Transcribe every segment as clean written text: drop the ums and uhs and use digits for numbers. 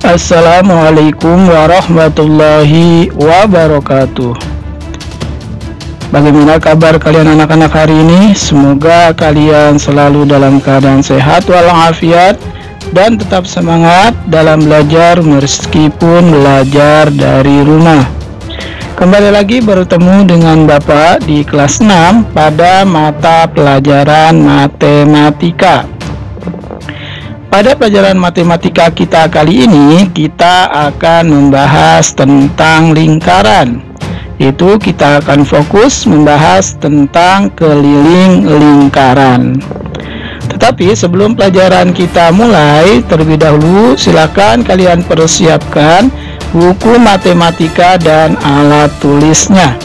Assalamualaikum warahmatullahi wabarakatuh. Bagaimana kabar kalian anak-anak hari ini? Semoga kalian selalu dalam keadaan sehat walafiat dan tetap semangat dalam belajar meskipun belajar dari rumah. Kembali lagi bertemu dengan Bapak di kelas 6 pada mata pelajaran matematika. Pada pelajaran matematika kita kali ini, kita akan membahas tentang lingkaran. Itu kita akan fokus membahas tentang keliling lingkaran. Tetapi sebelum pelajaran kita mulai, terlebih dahulu silakan kalian persiapkan buku matematika dan alat tulisnya.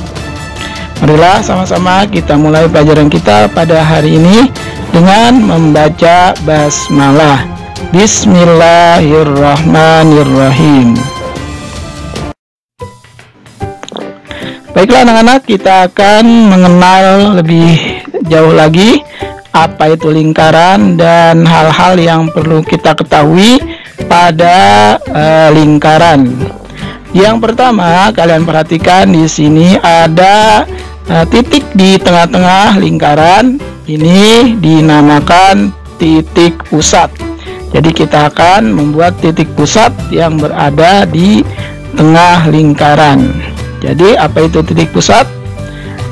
Marilah sama-sama kita mulai pelajaran kita pada hari ini dengan membaca basmalah. Bismillahirrahmanirrahim. Baiklah anak-anak, kita akan mengenal lebih jauh lagi apa itu lingkaran dan hal-hal yang perlu kita ketahui pada lingkaran. Yang pertama, kalian perhatikan di sini ada titik di tengah-tengah lingkaran. Ini dinamakan titik pusat. Jadi kita akan membuat titik pusat yang berada di tengah lingkaran. Jadi apa itu titik pusat?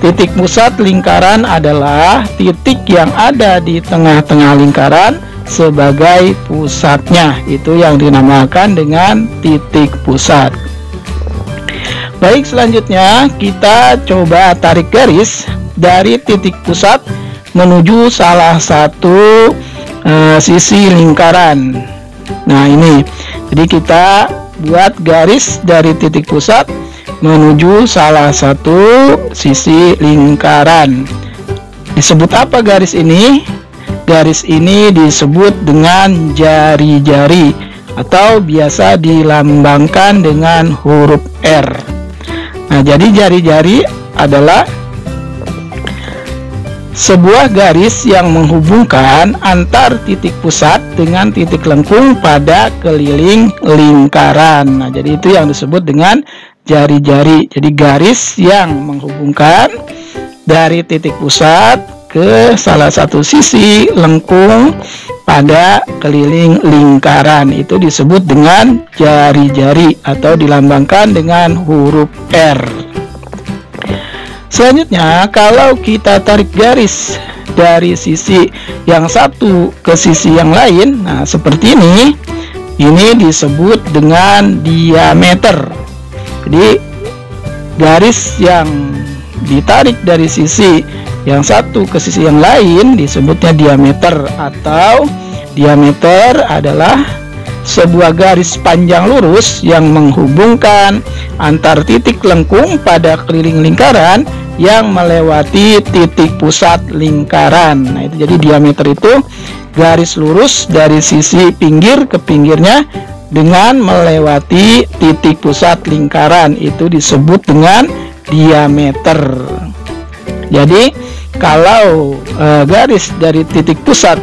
Titik pusat lingkaran adalah titik yang ada di tengah-tengah lingkaran sebagai pusatnya. Itu yang dinamakan dengan titik pusat. Baik, selanjutnya kita coba tarik garis dari titik pusat menuju salah satu sisi lingkaran. Nah ini, jadi kita buat garis dari titik pusat menuju salah satu sisi lingkaran. Disebut apa garis ini? Garis ini disebut dengan jari-jari atau biasa dilambangkan dengan huruf R. Nah, jadi jari-jari adalah sebuah garis yang menghubungkan antar titik pusat dengan titik lengkung pada keliling lingkaran. Nah, jadi itu yang disebut dengan jari-jari. Jadi garis yang menghubungkan dari titik pusat ke salah satu sisi lengkung pada keliling lingkaran itu disebut dengan jari-jari atau dilambangkan dengan huruf R. Selanjutnya, kalau kita tarik garis dari sisi yang satu ke sisi yang lain, nah seperti ini disebut dengan diameter. Jadi garis yang ditarik dari sisi yang satu ke sisi yang lain disebutnya diameter, atau diameter adalah sebuah garis panjang lurus yang menghubungkan antar titik lengkung pada keliling lingkaran yang melewati titik pusat lingkaran. Nah itu, jadi diameter itu garis lurus dari sisi pinggir ke pinggirnya dengan melewati titik pusat lingkaran, itu disebut dengan diameter. Jadi kalau garis dari titik pusat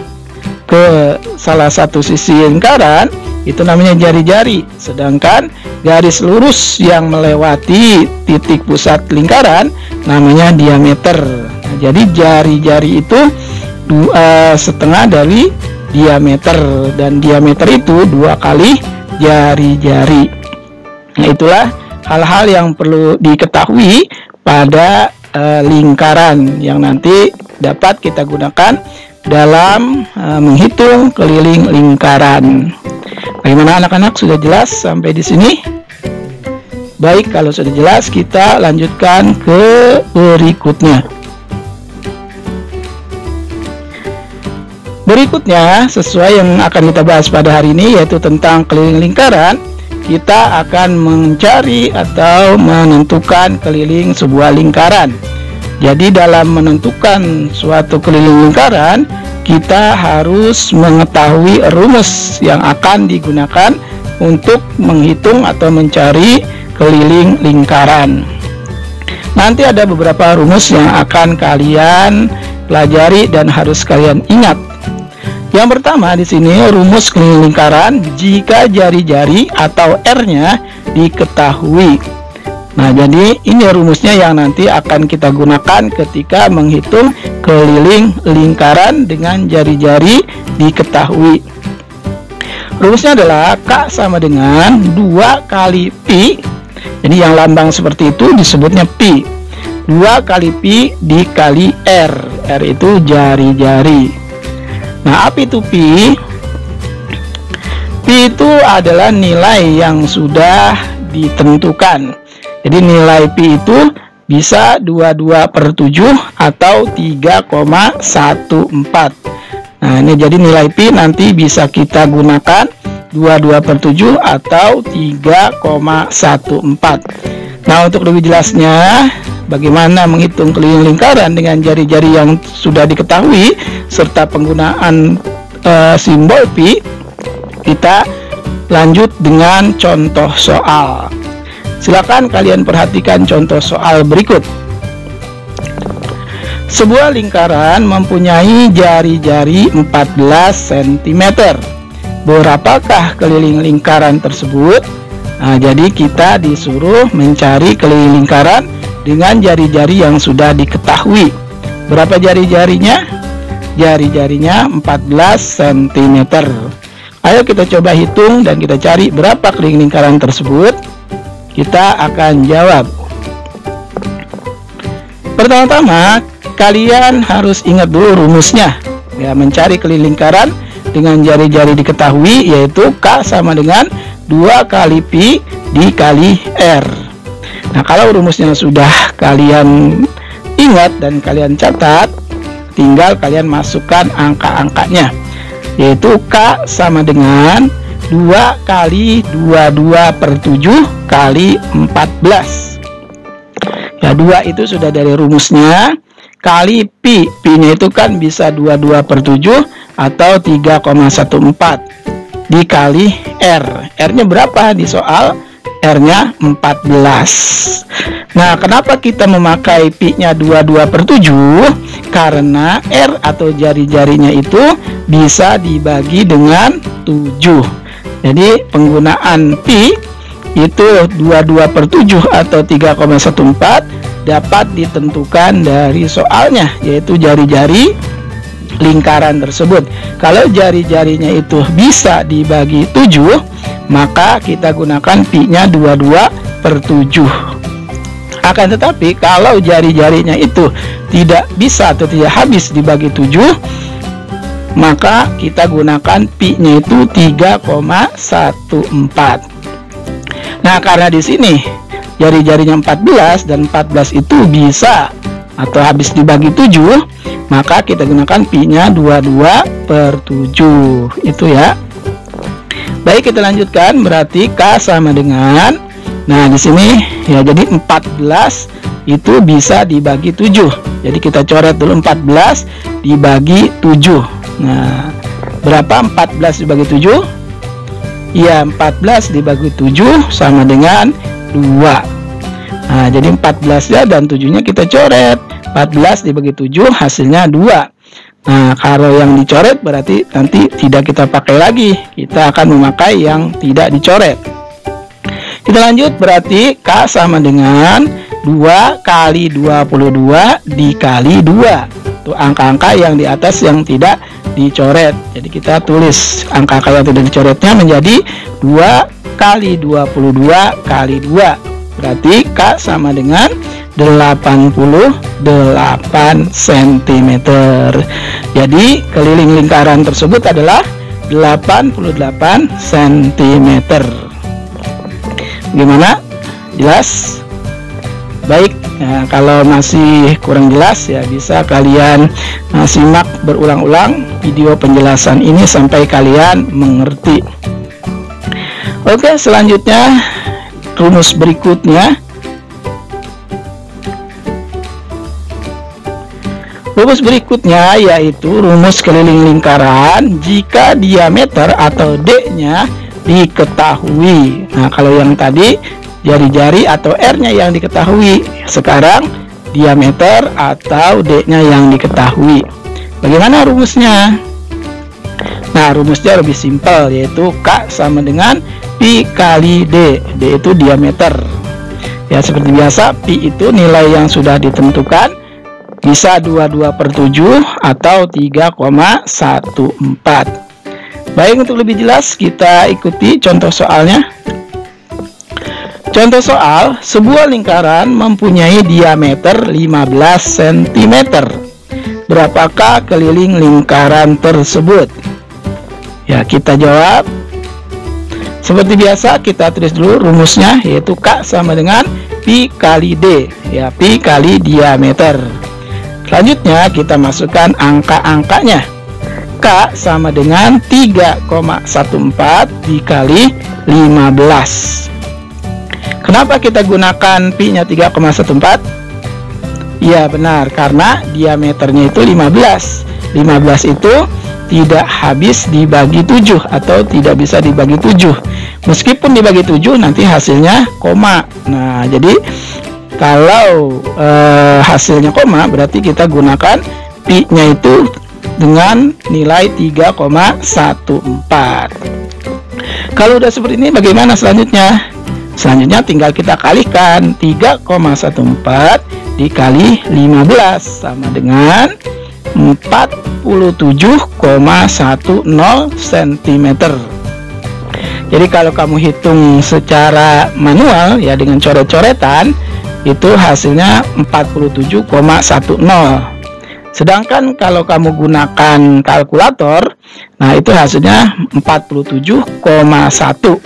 ke salah satu sisi lingkaran itu namanya jari-jari, sedangkan garis lurus yang melewati titik pusat lingkaran namanya diameter. Nah, jadi jari-jari itu setengah dari diameter, dan diameter itu 2 kali jari-jari. Nah, itulah hal-hal yang perlu diketahui pada lingkaran yang nanti dapat kita gunakan dalam menghitung keliling lingkaran. Bagaimana anak-anak, sudah jelas sampai di sini? Baik, kalau sudah jelas kita lanjutkan ke berikutnya. Berikutnya, sesuai yang akan kita bahas pada hari ini, yaitu tentang keliling lingkaran. Kita akan mencari atau menentukan keliling sebuah lingkaran. Jadi dalam menentukan suatu keliling lingkaran, kita harus mengetahui rumus yang akan digunakan untuk menghitung atau mencari keliling lingkaran. Nanti ada beberapa rumus yang akan kalian pelajari dan harus kalian ingat. Yang pertama di sini rumus keliling lingkaran jika jari-jari atau R-nya diketahui. Nah, jadi ini rumusnya yang nanti akan kita gunakan ketika menghitung keliling lingkaran dengan jari-jari diketahui. Rumusnya adalah K sama dengan 2 kali Pi. Jadi yang lambang seperti itu disebutnya Pi. 2 kali Pi dikali R. R itu jari-jari. Nah, apa itu Pi? Pi itu adalah nilai yang sudah ditentukan. Jadi nilai Pi itu bisa 22/7 atau 3,14. Nah, ini jadi nilai Pi nanti bisa kita gunakan 22/7 atau 3,14. Nah, untuk lebih jelasnya bagaimana menghitung keliling lingkaran dengan jari-jari yang sudah diketahui serta penggunaan simbol Pi, kita lanjut dengan contoh soal. Silakan kalian perhatikan contoh soal berikut. Sebuah lingkaran mempunyai jari-jari 14 cm. Berapakah keliling lingkaran tersebut? Nah, jadi kita disuruh mencari keliling lingkaran dengan jari-jari yang sudah diketahui. Berapa jari-jarinya? Jari-jarinya 14 cm. Ayo kita coba hitung dan kita cari berapa keliling lingkaran tersebut. Kita akan jawab. Pertama-tama kalian harus ingat dulu rumusnya. Ya, mencari keliling lingkaran dengan jari-jari diketahui yaitu K sama dengan 2 kali Pi dikali R. Nah, kalau rumusnya sudah kalian ingat dan kalian catat, tinggal kalian masukkan angka-angkanya, yaitu K sama dengan 2 kali 22/7 kali 14. Ya, 2 itu sudah dari rumusnya, kali Pi. Pi-nya itu kan bisa 22/7 atau 3,14 dikali R. R-nya berapa di soal? R-nya 14. Nah, kenapa kita memakai Pi-nya 22/7? Karena R atau jari-jarinya itu bisa dibagi dengan 7. Jadi penggunaan Pi itu 22/7 atau 3,14 dapat ditentukan dari soalnya, yaitu jari-jari lingkaran tersebut. Kalau jari-jarinya itu bisa dibagi 7, maka kita gunakan Pi-nya 22/7. Akan tetapi kalau jari-jarinya itu tidak bisa atau tidak habis dibagi 7, maka kita gunakan Pi-nya itu 3,14. Nah, karena di sini jari-jarinya 14 dan 14 itu bisa atau habis dibagi 7, maka kita gunakan Pi-nya 22/7. Itu ya. Baik, kita lanjutkan. Berarti K sama dengan, nah di sini ya, jadi 14 itu bisa dibagi 7. Jadi kita coret dulu 14 dibagi 7. Nah, berapa 14 dibagi 7? Ya, 14 dibagi 7 sama dengan 2. Nah, jadi 14-nya dan 7-nya kita coret. 14 dibagi 7 hasilnya 2. Nah, kalau yang dicoret berarti nanti tidak kita pakai lagi. Kita akan memakai yang tidak dicoret. Kita lanjut, berarti K sama dengan 2 kali 22 dikali 2. Itu angka-angka yang di atas yang tidak dicoret. Jadi kita tulis angka-angka yang tidak dicoretnya menjadi 2 kali 22 kali 2. Berarti K sama dengan 88 cm. Jadi keliling lingkaran tersebut adalah 88 cm. Gimana? Jelas? Baik, ya, kalau masih kurang jelas ya bisa kalian simak berulang-ulang video penjelasan ini sampai kalian mengerti. Oke, selanjutnya rumus berikutnya. Rumus berikutnya yaitu rumus keliling lingkaran jika diameter atau D-nya diketahui. Nah, kalau yang tadi jari-jari atau R-nya yang diketahui, sekarang diameter atau D-nya yang diketahui. Bagaimana rumusnya? Nah, rumusnya lebih simpel, yaitu K sama dengan Pi kali D. D itu diameter. Ya, seperti biasa, Pi itu nilai yang sudah ditentukan, bisa 22/7 atau 3,14. Baik, untuk lebih jelas kita ikuti contoh soalnya. Contoh soal, sebuah lingkaran mempunyai diameter 15 cm. Berapakah keliling lingkaran tersebut? Ya, kita jawab. Seperti biasa, kita tulis dulu rumusnya, yaitu K sama dengan Pi kali D. Ya, Pi kali diameter. Selanjutnya kita masukkan angka-angkanya. K sama dengan 3,14 dikali 15. Kenapa kita gunakan Pi-nya 3,14? Ya, benar, karena diameternya itu 15. 15 itu tidak habis dibagi 7 atau tidak bisa dibagi 7. Meskipun dibagi 7 nanti hasilnya koma. Nah, jadi kalau hasilnya koma, berarti kita gunakan Pi-nya itu dengan nilai 3,14. Kalau udah seperti ini, bagaimana selanjutnya? Selanjutnya tinggal kita kalikan 3,14 dikali 15 sama dengan 47,10 cm. Jadi kalau kamu hitung secara manual, ya dengan coret-coretan, itu hasilnya 47,10. Sedangkan kalau kamu gunakan kalkulator, nah itu hasilnya 47,1.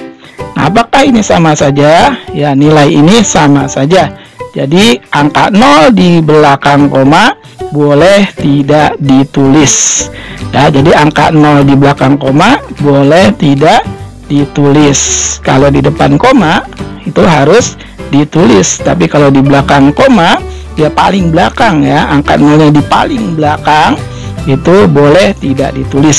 Nah, apakah ini sama saja? Ya, nilai ini sama saja. Jadi angka 0 di belakang koma boleh tidak ditulis. Ya, jadi angka 0 di belakang koma boleh tidak ditulis. Kalau di depan koma itu harus ditulis. Tapi kalau di belakang koma, ya paling belakang, ya angka 0-nya di paling belakang, itu boleh tidak ditulis.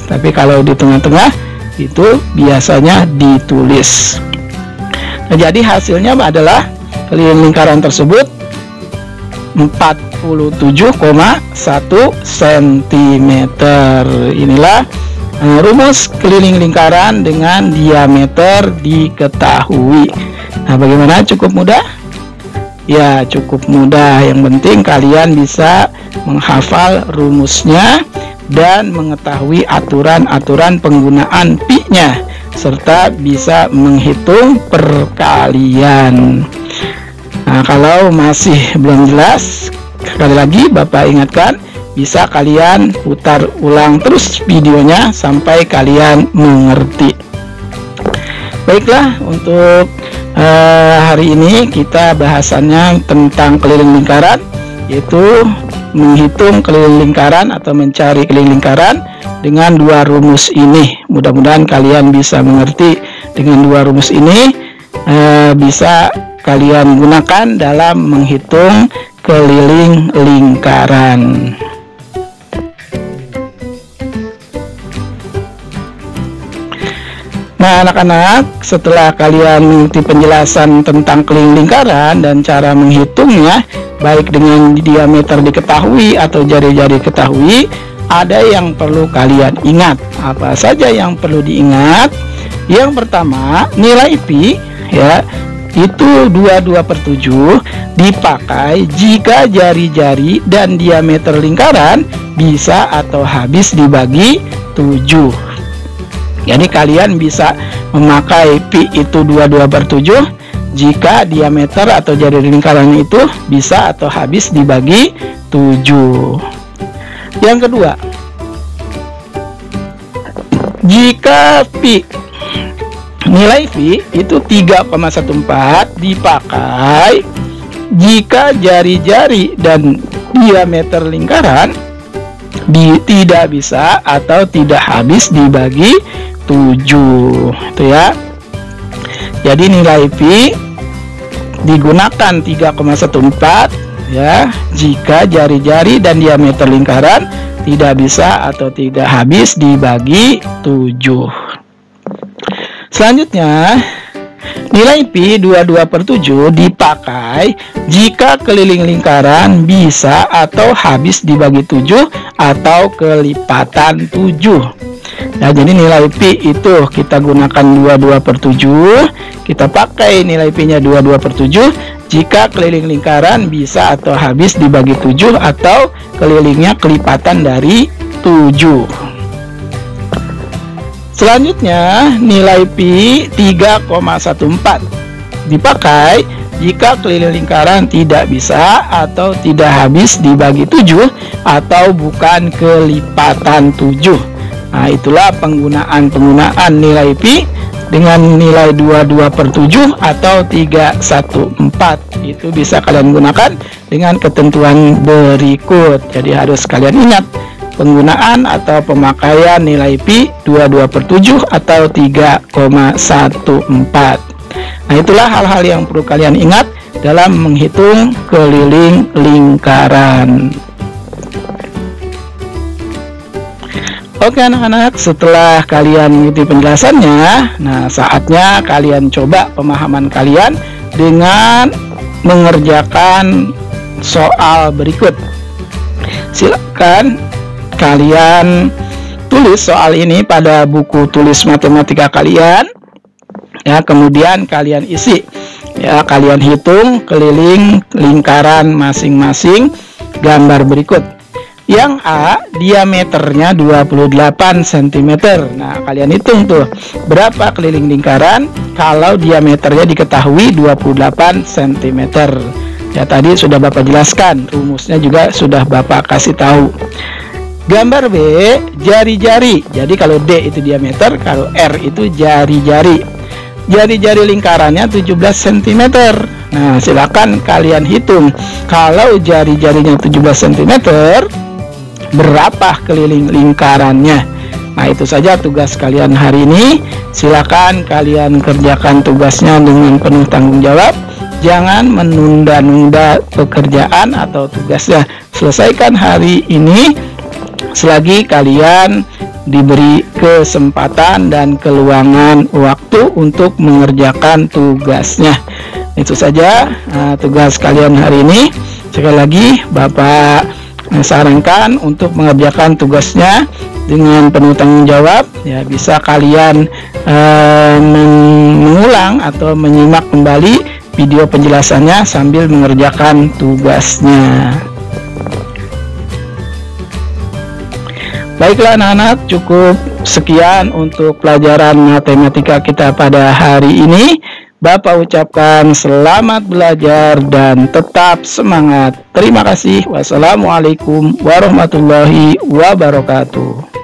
Tapi kalau di tengah-tengah itu biasanya ditulis. Nah, jadi hasilnya adalah keliling lingkaran tersebut 47,1 cm. Inilah rumus keliling lingkaran dengan diameter diketahui. Nah, bagaimana? Cukup mudah? Ya, cukup mudah. Yang penting kalian bisa menghafal rumusnya dan mengetahui aturan-aturan penggunaan Pi-nya, serta bisa menghitung perkalian. Nah, kalau masih belum jelas, sekali lagi Bapak ingatkan, bisa kalian putar ulang terus videonya sampai kalian mengerti. Baiklah, untuk hari ini kita bahasannya tentang keliling lingkaran, yaitu menghitung keliling lingkaran atau mencari keliling lingkaran dengan dua rumus ini. Mudah-mudahan kalian bisa mengerti. Dengan dua rumus ini bisa kalian gunakan dalam menghitung keliling lingkaran. Nah, anak-anak, setelah kalian mengikuti penjelasan tentang keliling lingkaran dan cara menghitungnya, baik dengan diameter diketahui atau jari-jari diketahui, ada yang perlu kalian ingat. Apa saja yang perlu diingat? Yang pertama, nilai Pi, ya, itu 22/7 dipakai jika jari-jari dan diameter lingkaran bisa atau habis dibagi 7. Jadi kalian bisa memakai Pi itu 22/7 jika diameter atau jari lingkaran itu bisa atau habis dibagi 7. Yang kedua, jika Pi, nilai Pi itu 3,14 dipakai jika jari-jari dan diameter lingkaran tidak bisa atau tidak habis dibagi 7, itu ya. Jadi nilai Pi digunakan 3,14 ya jika jari-jari dan diameter lingkaran tidak bisa atau tidak habis dibagi 7. Selanjutnya, nilai Pi 22/7 dipakai jika keliling lingkaran bisa atau habis dibagi 7 atau kelipatan 7. Ya, jadi nilai pi itu kita gunakan 22/7. Kita pakai nilai pi nya 22/7 jika keliling lingkaran bisa atau habis dibagi 7 atau kelilingnya kelipatan dari 7. Selanjutnya nilai pi 3,14 dipakai jika keliling lingkaran tidak bisa atau tidak habis dibagi 7 atau bukan kelipatan 7. Nah, itulah penggunaan nilai pi dengan nilai 22/7 atau 314. Itu bisa kalian gunakan dengan ketentuan berikut. Jadi harus kalian ingat penggunaan atau pemakaian nilai pi 22/7 atau 3,14. Nah, itulah hal-hal yang perlu kalian ingat dalam menghitung keliling lingkaran. Oke anak-anak, setelah kalian mengikuti penjelasannya, nah saatnya kalian coba pemahaman kalian dengan mengerjakan soal berikut. Silakan kalian tulis soal ini pada buku tulis matematika kalian. Ya, kemudian kalian isi. Ya, kalian hitung keliling lingkaran masing-masing gambar berikut. Yang A diameternya 28 cm. Nah, kalian hitung tuh berapa keliling lingkaran kalau diameternya diketahui 28 cm. Ya, tadi sudah Bapak jelaskan, rumusnya juga sudah Bapak kasih tahu. Gambar B, jari-jari. Jadi kalau D itu diameter, kalau R itu jari-jari. Jari-jari lingkarannya 17 cm. Nah, silakan kalian hitung kalau jari-jarinya 17 cm, berapa keliling lingkarannya. Nah, itu saja tugas kalian hari ini. Silakan kalian kerjakan tugasnya dengan penuh tanggung jawab. Jangan menunda-nunda pekerjaan atau tugasnya. Selesaikan hari ini selagi kalian diberi kesempatan dan keluangan waktu untuk mengerjakan tugasnya. Itu saja tugas kalian hari ini. Sekali lagi Bapak sarankan untuk mengerjakan tugasnya dengan penuh tanggung jawab. Ya, bisa kalian mengulang atau menyimak kembali video penjelasannya sambil mengerjakan tugasnya. Baiklah anak-anak, cukup sekian untuk pelajaran matematika kita pada hari ini. Bapak ucapkan selamat belajar dan tetap semangat. Terima kasih. Wassalamualaikum warahmatullahi wabarakatuh.